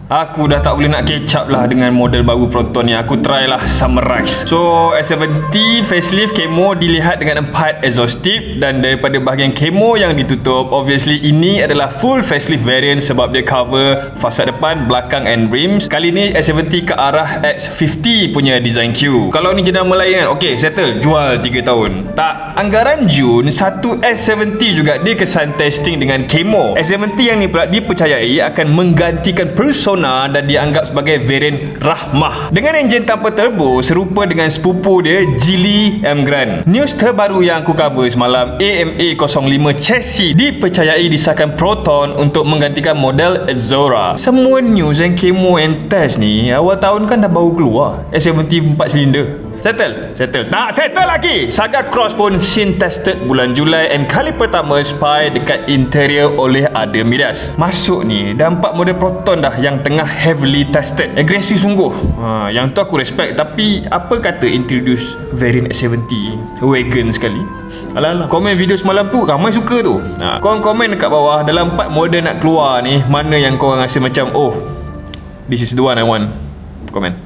Aku dah tak boleh nak catch up lah dengan model baru Proton ni. Aku try lah summarize. So S70 facelift camo dilihat dengan 4 exhaust tip, dan daripada bahagian camo yang ditutup, obviously ini adalah full facelift variant sebab dia cover fasad depan, belakang and rims. Kali ni S70 ke arah X50 punya design Q. Kalau ni jenama lain kan, okay settle, jual 3 tahun. Tak, anggaran Jun satu S70 juga dia kesan testing dengan camo. S70 yang ni pula dipercayai akan menggantikan Persona dan dianggap sebagai variant rahmah. Dengan enjin tanpa turbo serupa dengan sepupu dia Geely M Grand. News terbaru yang aku cover semalam, AMA05 chassis dipercayai disahkan Proton untuk menggantikan model Exora. Semua news yang camo and test ni awal tahun kan dah baru keluar. S70 4 silinder. Settle? Tak settle lagi. Saga Cross pun scene tested bulan Julai, and kali pertama spy dekat interior oleh Ada Midas. Masuk ni dah 4 model Proton dah yang tengah heavily tested. Agresif sungguh. Yang tu aku respect. Tapi apa kata introduce variant S70 wagon sekali? Alah, komen video semalam tu ramai suka tu. Korang komen dekat bawah, dalam 4 model nak keluar ni, mana yang korang rasa macam, oh, this is the one I want. Komen.